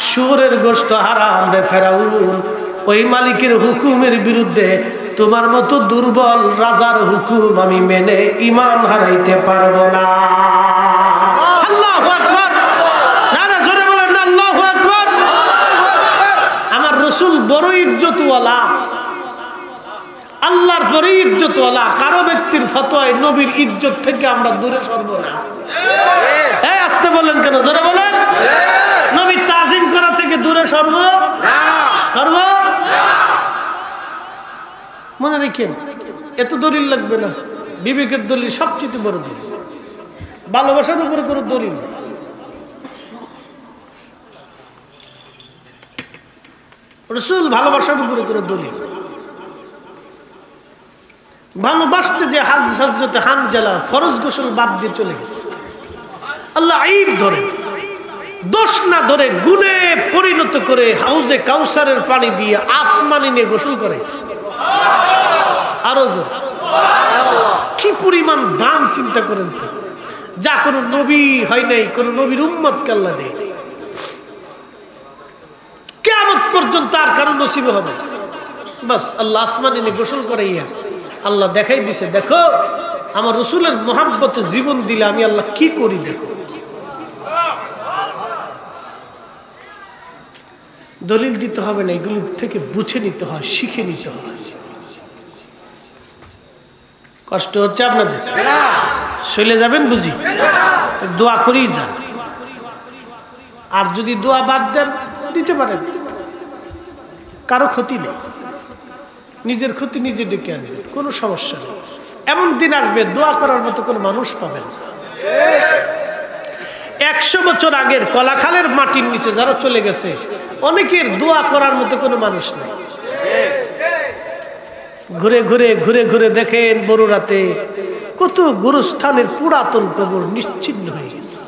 শুয়োরের গোশত হারাম রে ফেরাউন। ওই মালিকের হুকুমের বিরুদ্ধে তোমার মতো দুর্বল রাজার হুকুম আমি মেনে ঈমান হারাইতে পারবো না। আল্লাহু আকবার। না জোরে বলেন না, আল্লাহু আকবার। আমার রাসূল বড় ইজ্জতওয়ালা, আল্লাহর পরে ইজ্জতওয়ালা। কারো ব্যক্তির ফতোয়ায় নবীর ইজ্জত থেকে আমরা দূরে সরব না। এই আসতে বলেন কেন? জোরে বলেন। নবীর তাজিম করা থেকে দূরে সরব না, সরব না। মনে রেখেন, এত দলিল লাগবে না। বিবেকের দলিল সবচেয়ে বড় দলিল, ভালোবাসার উপরে কোনো দলিল। রাসূল ভালোবাসার উপরে কোনো দলিল। ভালোবাসতে যে হযরত হানজালা ফরজ গোসল বাদ দিয়ে চলে গেছে, আল্লাহ ঈদ ধরে, দোষ না ধরে গুণে পরিণত করে হাউজে কাউসারের পানি দিয়ে আসমানি নিয়ে গোসল করেছে। আরো কি পরিমাণ দাম চিন্তা করেন তো, যা কোনো নবী হয় নাই, কোন নবীর উম্মতকে আল্লাহ দেয়। কিয়ামত পর্যন্ত আর কারো নসিবে হবে। বাস আল্লাহ আসমানি নিয়ে গোসল করাইয়া আল্লাহ দেখাই দিছে, দেখো আমার রাসূলের মহব্বতে জীবন দিলে আমি আল্লাহ কি করি দেখো। দলিল দিতে হবে না, এগুলো থেকে বুঝে নিতে হয়, শিখে নিতে হয়। কষ্ট হচ্ছে আপনাদের? চলে যাবেন বুঝি, দোয়া করেই যান। আর যদি দোয়া বাদ দেন দিতে পারেন, কারো ক্ষতি নেই, নিজের ক্ষতি নিজে ডেকে আনবে, কোনো সমস্যা নেই। এমন দিন আসবে দোয়া করার মতো কোনো মানুষ পাবেন না। 100 বছর আগের কলাখালের মাটির নিচে যারা চলে গেছে, অনেকের দোয়া করার মতো কোনো মানুষ নেই। ঘুরে ঘুরে ঘুরে ঘুরে দেখেন বড় রাতে কত গুরুস্থানের পুরাতন কবর নিশ্চিহ্ন হয়ে গেছে।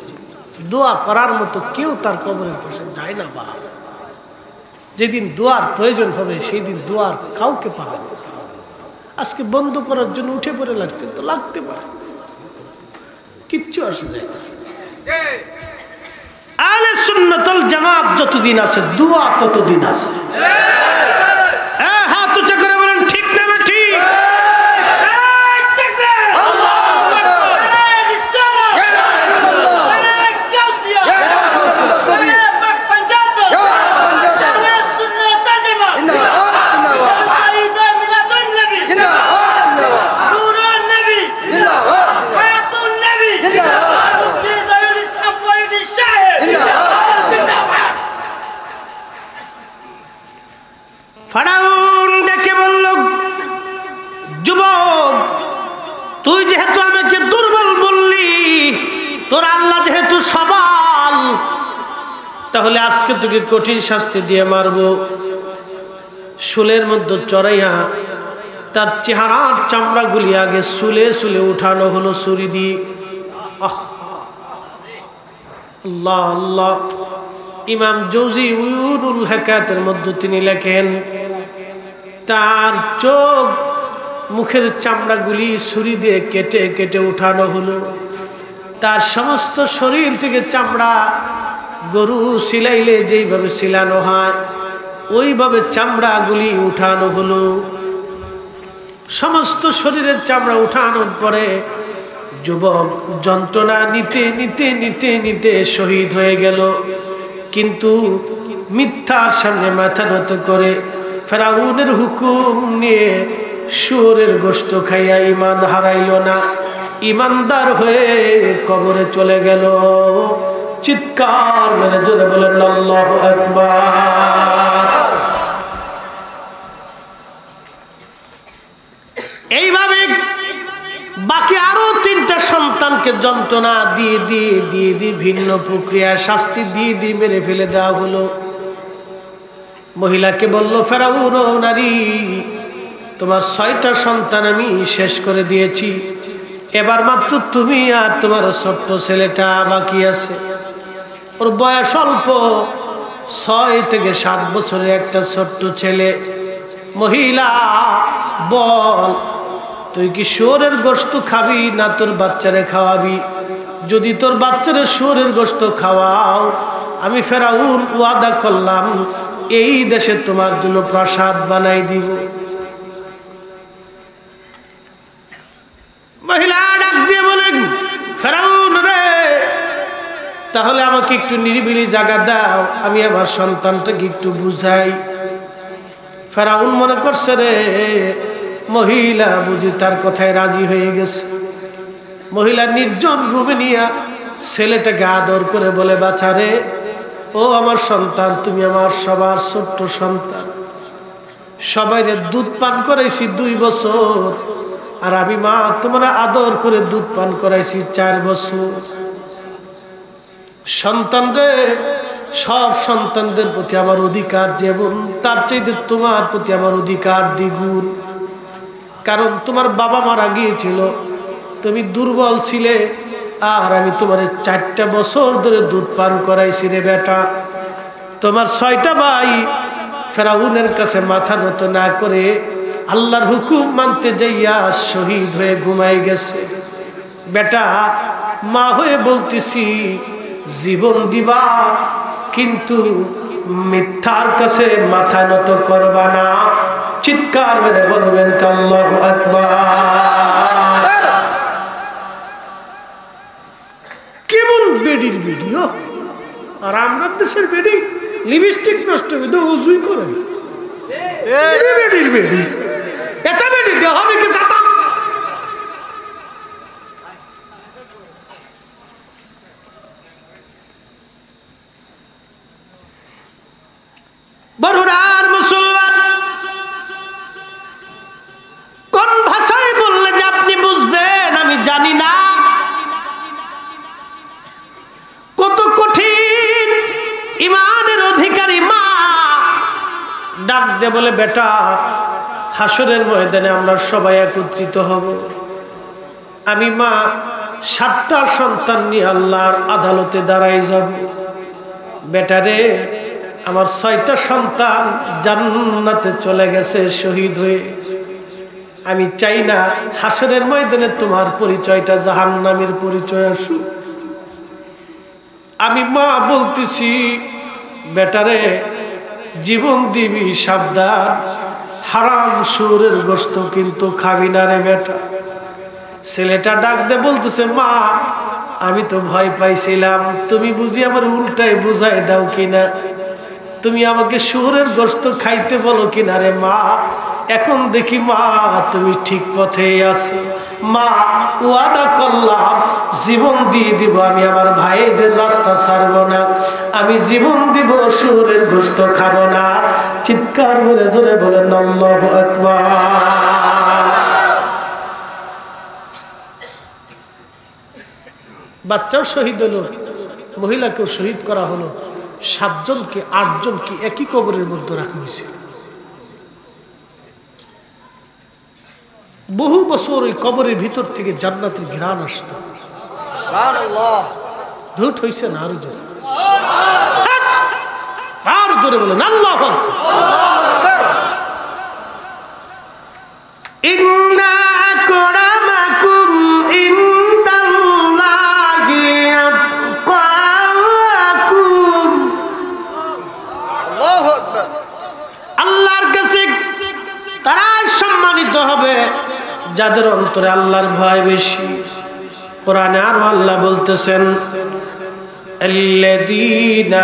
দোয়া করার মতো কেউ তার কবরের পাশে যায় না। বা যেদিন দোয়ার প্রয়োজন হবে সেই দিন দোয়ার কাউকে পাবেন না। আজকে বন্ধ করার জন্য উঠে পড়ে লাগছে, তো লাগতে পারে, কিচ্ছু আসে যায় না। আহলে সুন্নাত ওয়াল জামাত যতদিন আছে দোয়া ততদিন আছে। হাত উঁচা করে বলেন ঠিক না ঠিক? ফেরাউন ডেকে বলল, যুবক তুই যেহেতু আমাকে দুর্বল বললি, তোর আল্লাহ যেহেতু সবল, তাহলে আজকে তোকে কঠিন শাস্তি দিয়ে মারবো। শুলের মধ্যে চড়াইয়া তার চেহারার চামড়াগুলি আগে শুলে শুলে উঠানো হলো ছুরি দিয়ে। আল্লাহ আল্লাহ। ইমাম জৌজি উয়ুনুল হাকায়াতের মধ্যে তিনি লেখেন, তার চোখ মুখের চামড়াগুলি ছুরি দিয়ে কেটে কেটে উঠানো হলো। তার সমস্ত শরীর থেকে চামড়া গরু সিলাইলে যেইভাবে সিলানো হয় ওইভাবে চামড়াগুলি উঠানো হলো। সমস্ত শরীরের চামড়া উঠানোর পরে যুবক যন্ত্রণা নিতে নিতে নিতে নিতে শহীদ হয়ে গেল। কিন্তু মিথ্যার সামনে মাথা নত করে ফেরাউনের হুকুম নিয়ে শুয়োরের গোশত খাইয়া ঈমান হারাইল না, ঈমানদার হয়ে কবরে চলে গেল। চিৎকার মেরে জোরে বলেন আল্লাহু আকবার। এইভাবে বাকি আরো 3টা সন্তানকে যন্ত্রণা দিয়ে দিয়ে দিয়ে দিয়ে ভিন্ন প্রক্রিয়া শাস্তি দিয়ে দিয়ে মেরে ফেলে দেওয়া হলো। মহিলাকে বলল, ফেরাউন নারী, তোমার 6টা সন্তান আমি শেষ করে দিয়েছি, এবার মাত্র তুমি আর তোমার ছোট্ট ছেলেটা বাকি আছে। ওর বয়স অল্প, 6 থেকে 7 বছরের একটা ছোট্ট ছেলে। মহিলা বল, তুই কি শুয়োরের গোশত খাবি না তোর বাচ্চারে খাওয়াবি? যদি তোর বাচ্চারে শুয়োরের গোশত খাওয়াও, আমি ফেরাউন ওয়াদা করলাম এই দেশে তোমার জন্য প্রাসাদ বানাই দিব। মহিলা ডাক দিয়ে বলেন, ফেরাউন রে, তাহলে আমাকে একটু নিরিবিলি জায়গা দাও, আমি আমার সন্তানটাকে একটু বুঝাই। ফেরাউন মনে করছে রে মহিলা বুঝি তার কথায় রাজি হয়ে গেছে। মহিলা নির্জন রুমে নিয়ে ছেলেটাকে আদর করে বলে, বাছারে, ও আমার সন্তান, তুমি আমার সবার ছোট্ট সন্তান, সবাইরে দুধ পান করাইছি 2 বছর, আর আমি মা তোমরা আদর করে দুধ পান করাইছি 4 বছর। সন্তানরে, সব সন্তানদের প্রতি আমার অধিকার যেমন, তার চাইতে তোমার প্রতি আমার অধিকার দ্বিগুণ। কারণ তোমার বাবা মারা গিয়েছিল, তুমি দুর্বল ছিলে, আর আমি তোমার 4টা বছর ধরে দুধ পান করাইছি রে বেটা। তোমার 6টা ভাই ফেরাউনের কাছে মাথা নত না করে আল্লাহর হুকুম মানতে যাইয়া শহীদ হয়ে ঘুমাই গেছে। বেটা, মা হয়ে বলতেছি, জীবন দিবা কিন্তু মিথ্যার কাছে মাথা নত করবা না। চিৎকার মেরে বলবেন আল্লাহু আকবার। কেমন বেডির ভিডিও! আর আমরা দেশের বেডি লিপস্টিক নষ্ট করে উজুই করে বেডির বেডি, এত বেডি দেওয়া হবে কি জাতা? বরুণার মুসলমান, কোন ভাষায় বললে যে আপনি বুঝবেন আমি জানি না। কত কঠিন ইমানের অধিকারী মা ডাক দে বলে, বেটা, হাসরের ময়দানে আমরা সবাই একত্রিত হব। আমি মা 7টা সন্তান নিয়ে আল্লাহর আদালতে দাঁড়াই যাব। বেটারে, আমার 6টা সন্তান জান্নাতে চলে গেছে শহীদ হয়ে। আমি চাই না হাসরের ময়দানে তোমার পরিচয়টা জাহান্নামের পরিচয় আসুক। আমি মা বলতেছি বেটারে জীবন দিবি সাবধান, হারাম সুরের গোশত কিন্তু খাবি না রে বেটা। ছেলেটা ডাক দে বলতেছে মা আমি তো ভয় পাইছিলাম, তুমি বুঝি আমার উল্টাই বুঝাই দাও কিনা, তুমি আমাকে শুয়োরের গোশত খাইতে বলো কিনা রে মা। এখন দেখি মা তুমি ঠিক পথে আছো মা, ওয়াদা করলাম জীবন দিয়ে দিব, আমি আমার ভাইদের রাস্তা ছাড়বো না, আমি জীবন দিব, শুয়োরের গোশত খাবো না। চিৎকার বলে জোরে বলেন আল্লাহু আকবার। বাচ্চাও শহীদ হলো, মহিলাকেও শহীদ করা হলো, 7 জনকে 8 জনকে একই কবরের মধ্যে রাখা হয়েছে। বহু বছর ওই কবরের ভিতর থেকে জান্নাতের ঘ্রাণ আসত। ধুট হয়েছে না আরো জোরে, আর জোরে বলেন আল্লাহু আকবার। ইন্না আকরামাকুম ইনদাল্লাহি আতকাকুম। আল্লাহু আকবার। আল্লাহর কাছে তারাই সম্মানিত হবে যাদের অন্তরে আল্লাহর ভয় বেশি। কোরআনে আর আল্লাহ বলতেছেন আল্লাযীনা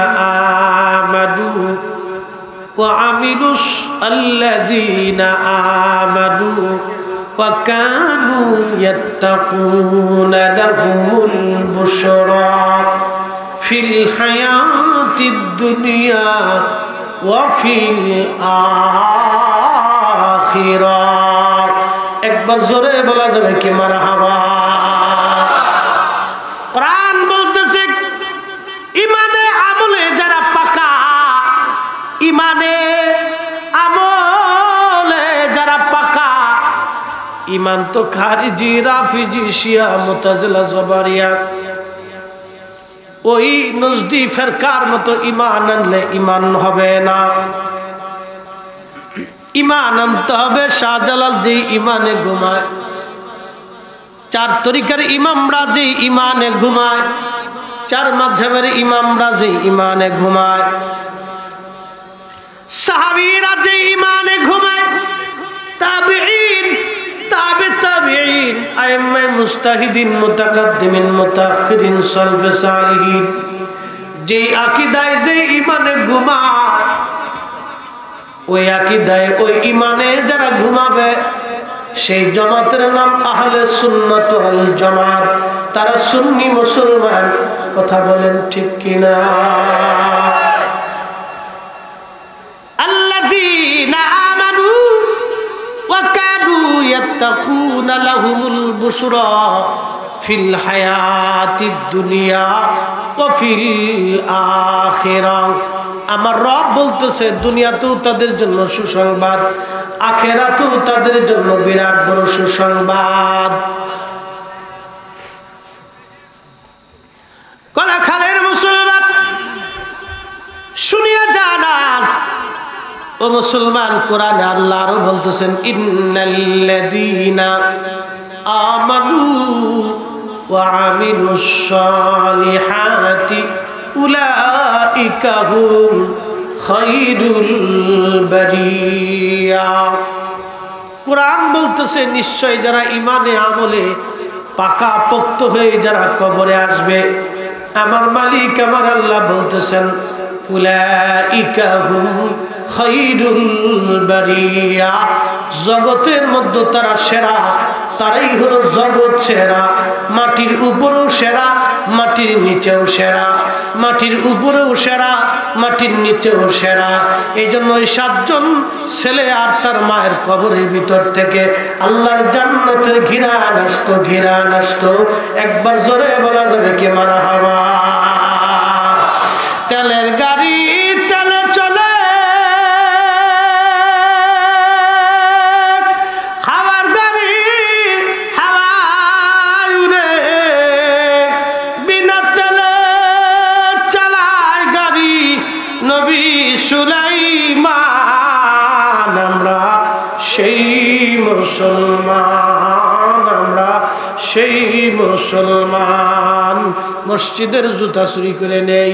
আমানু ওয়া আমিলুস ওয়া কানু ইয়াত্তাকুনা লাহুমুল বুশরা ফিল হায়াতিদ দুনিয়া ওয়া ফিল আখিরাহ। একবার জোরে বলা যাবে কি মারহাবা। কোরআন বলতেছে ইমানে আমলে যারা পাকা, ইমানে আমলে যারা পাকা, ইমান তো খারিজি রাফিজি শিয়া মুতাজিলা জবারিয়া ওই নজদি ফেরকার মতো ইমান আনলে ইমান হবে না। ইমান আনতে হবে শাহজালাল যে ইমানে ঘুমায়, 4 তরিকার ইমামরা যে ইমানে ঘুমায়, 4 মাযহাবের ইমামরা যে ইমানে ঘুমায়, সাহাবীরা যে ইমানে ঘুমায়, তাবিঈন তাবে তাবিঈন আইম্মায়ে মুজতাহিদিন মুতাকাদ্দিমিন মুতাআখিরিন সালফে সালিহিন যে আকীদায় যে ইমানে ঘুমায়, ওই আকীদায় ওই ইমানে যারা ঘুমাবে সেই জামাতের নাম আহলে সুন্নাত ওয়াল জামাত। তারা সুন্নি মুসলমান। কথা বলেন ঠিক কিনা? আল্লাযীনা আমানু ওয়া কানু ইয়াত্তাকুনা লাহুমুল বুশরা ফিল হায়াতিদ দুনিয়া ওয়া ফিল আখিরাহ। আমার রব বলতেছে দুনিয়াতেও তাদের জন্য সুসংবাদ, আখিরাতেও তাদের জন্য বিরাট বড় সুসংবাদ। কলাখালের মুসলমান শুনিয়া জানা ও মুসলমান, কোরআনে আল্লাহ আরো বলতেছেন ইন্নাল্লাযীনা আমানু ওয়া আমিলুস সালিহাতি উলাইকা হুম খায়রুল বারিয়া। কোরআন বলতেছে নিশ্চয় যারা ইমানে আমলে পাকা পোক্ত হয়ে যারা কবরে আসবে, আমার মালিক আমার আল্লাহ বলতেছেন উলাইকা হুম খায়রুল বারিয়া। জগতের মধ্যে তারা সেরা, তারাই হলো জগৎ সেরা। মাটির উপরেও সেরা, মাটির নিচেও সেরা, মাটির উপরেও সেরা, মাটির নিচেও সেরা। এই জন্য ওই 7 জন ছেলে আর তার মায়ের কবরের ভিতর থেকে আল্লাহর জান্নাতের ঘিরান আসতো, ঘিরান আসতো। একবার জোরে বলা যাবে কি মারহাবা। তেলের গাড়ি তেলে চলে, হাওয়ার গাড়ি হাওয়ায় উড়ে, বিনা তেলে চালায় গাড়ি নবী সুলাইমান। আমরা সেই মুসলমান, আমরা সেই মুসলমান মসজিদের জুতা চুরি করে নেই।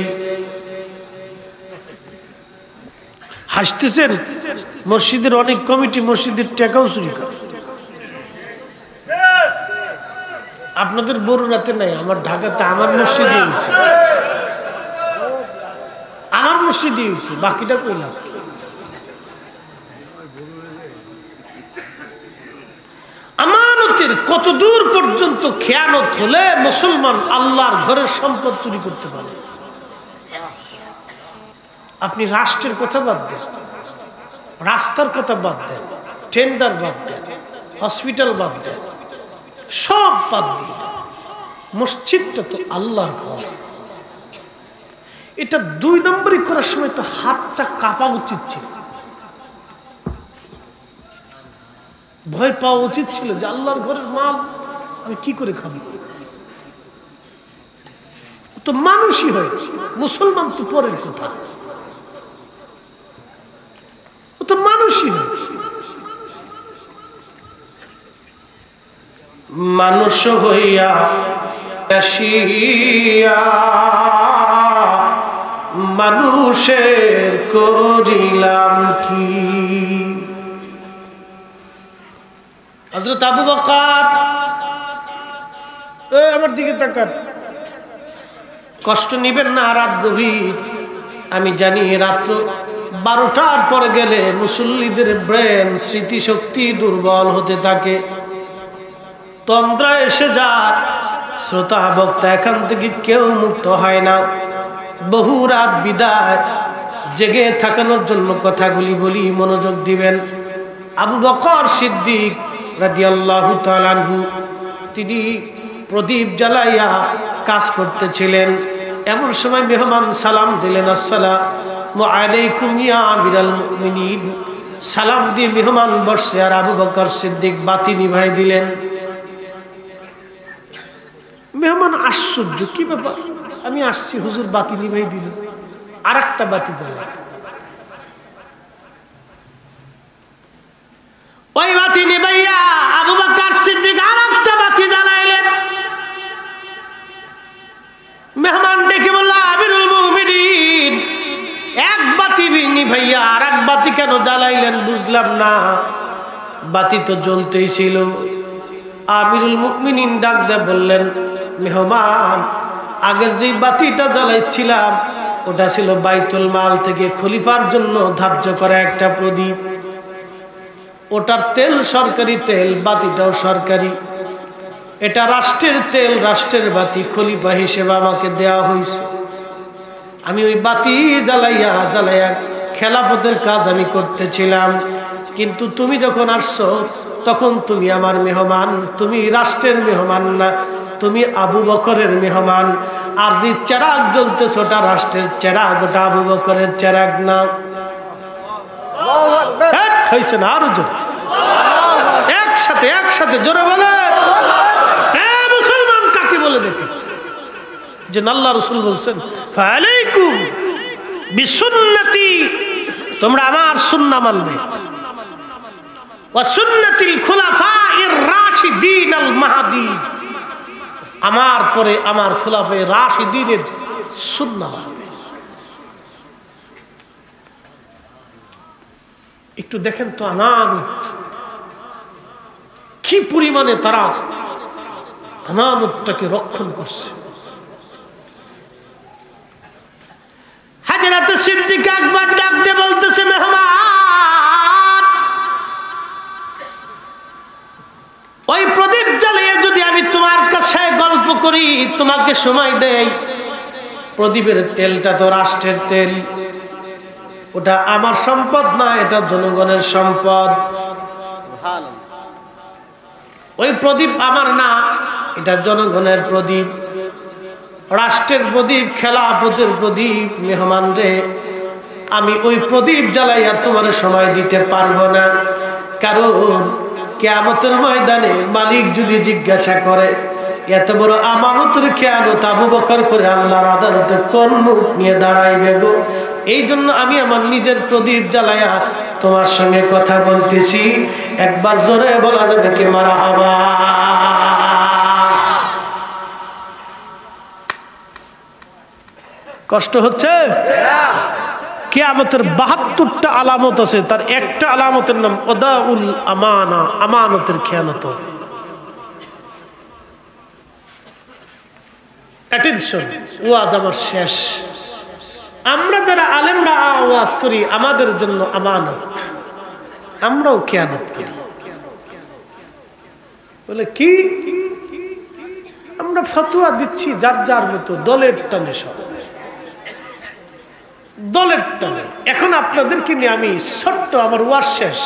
হাসতেছেন? মসজিদের অনেক কমিটি মসজিদের টাকাও চুরি করে। আপনাদের বরুণাতে নাই, আমার ঢাকাতে আমার মসজিদে হয়েছে, আমার মসজিদে হয়েছে, বাকিটা কইলাম। আমানতের কত দূর পর্যন্ত খেয়ানত হলে মুসলমান আল্লাহর ঘরের সম্পদ চুরি করতে পারে। আপনি রাষ্ট্রের কথা বাদ দেন, রাস্তার কথা বাদ দেন, টেন্ডার বাদ দেন, হসপিটাল বাদ দেন, সব বাদ দিয়ে মসজিদটা তো আল্লাহর ঘর। এটা 2 নম্বরই করার সময় তো হাতটা কাঁপা উচিত ছিল, ভয় পাওয়া উচিত ছিল যে আল্লাহর ঘরের মাল আমি কি করে খাবো। তো মানুষই হয়েছে, মুসলমান তো পরের কথা, ও তো মানুষই হয়েছে। মানুষ হইয়া আসিয়া মানুষের করিলাম কি। হযরত আবু বকর, আমার দিকে তাকান, কষ্ট নিবেন না, রাত গভীর। আমি জানি রাত্র 12টার পরে গেলে মুসল্লিদের ব্রেন স্মৃতিশক্তি দুর্বল হতে থাকে, তন্দ্রা এসে যায়, শ্রোতা বক্তা এখান থেকে কেউ মুক্ত হয় না। বহু রাত বিদায়, জেগে থাকানোর জন্য কথাগুলি বলি, মনোযোগ দিবেন। আবু বকর সিদ্দিক রাদিয়াল্লাহু তাআলা আনহু, তিনি প্রদীপ জ্বালাইয়া কাজ করতেছিলেন। এমন সময় মেহমান সালাম দিলেন, আসসালামু আলাইকুম ইয়া আমিরাল মুমিনিন। সালাম দিয়ে মেহমান বসে, আর আবু বকর সিদ্দিক বাতি নিভাই দিলেন। মেহমান আশ্চর্য, কি ব্যাপার, আমি আসছি, হুজুর বাতি নিভাই দিল, আর একটা বাতি জ্বালায়। ওই বাতি নিভাইয়া আবু বকর সিদ্দিক আর একটা বাতি জ্বালাইলেন। মেহমান ডেকে বলল, আমিরুল মুমিনিন, এক বাতি নিভাইয়া আর এক বাতি কেন জ্বালাইলেন? বুঝলাম না, বাতি তো জ্বলতেই ছিল। আমিরুল মুমিনিন ডাক দিয়ে বললেন, মেহমান, আগের যে বাতিটা জ্বালাইছিলাম ওটা ছিল বাইতুল মাল থেকে খলিফার জন্য ধার্য করা একটা প্রদীপ। ওটার তেল সরকারি তেল, বাতিটাও সরকারি। এটা রাষ্ট্রের তেল, রাষ্ট্রের বাতি, খলিফা হিসেবে আমাকে দেয়া হয়েছে। আমি ওই বাতি জ্বালাইয়া জ্বালাইয়া খেলাফতের কাজ আমি করতেছিলাম। কিন্তু তুমি যখন আসছো তখন তুমি আমার মেহমান, তুমি রাষ্ট্রের মেহমান না, তুমি আবু বকরের মেহমান। আর যে চেরাগ জ্বলতেছে ওটা রাষ্ট্রের চেরাগ, ওটা আবু বকরের চেরাগ না। হয়েছে না? আরো জোরে, একসাথে একসাথে জোরে বলে। মুসলমান কাকে বলে দেখে? যে আল্লাহ রাসূল বলছেন, ফালাইকুম বিসুন্নতি, তোমরা আমার সুন্নাহ মানবে, ওয়া সুন্নাতিল খুলাফায়ে রাশিদিন আল মাহদি, আমার পরে আমার খুলাফায়ে রাশিদিনের সুন্নাহ মানবে। একটু দেখেন তো আমানত কি পরিমাণে তারা আমানতটাকে রক্ষণ করছে। হাজরাতে সিদ্দিক আকবর ডাক দিয়ে বলতেছে, মেহমান, ওই প্রদীপ জ্বালিয়ে যদি আমি তোমার কাছে গল্প করি, তোমাকে সময় দেই, প্রদীপের তেলটা তো রাষ্ট্রের তেল, ওটা আমার সম্পদ না, এটা জনগণের সম্পদ। ওই প্রদীপ আমার না, এটা জনগণের প্রদীপ, রাষ্ট্রের প্রদীপ, খেলাফতের প্রদীপ। মেহমান রে, আমি ওই প্রদীপ জ্বালাইয়া তোমার সময় দিতে পারবো না, কারণ কিয়ামতের ময়দানে মালিক যদি জিজ্ঞাসা করে, এত বড় আমানতের খেয়ানত আবু বকর করে আল্লাহর আদালতে কোন মুখ নিয়ে দাঁড়াইবে গো? এই জন্য আমি আমার নিজের প্রদীপ জ্বালাইয়া তোমার সঙ্গে কথা বলতেছি। একবার জোরে বলা যাবে কি মারহাবা? কষ্ট হচ্ছে? কিয়ামতের ৭২টা আলামত আছে, তার একটা আলামতের নাম ওদাউল আমানা, আমানতের খেয়ানত। অ্যাটেনশন, ওয়াজ আমার শেষ। আমরা যারা আলেমরা ওয়াজ করি আমাদের জন্য আমানত, আমরাও খেয়ানত করি। বলে কি? আমরা ফতোয়া দিচ্ছি যার যার মতো, দলের টানে, সব দলের টানে। এখন আপনাদেরকে নিয়ে আমি ছোট্ট, আমার ওয়াজ শেষ,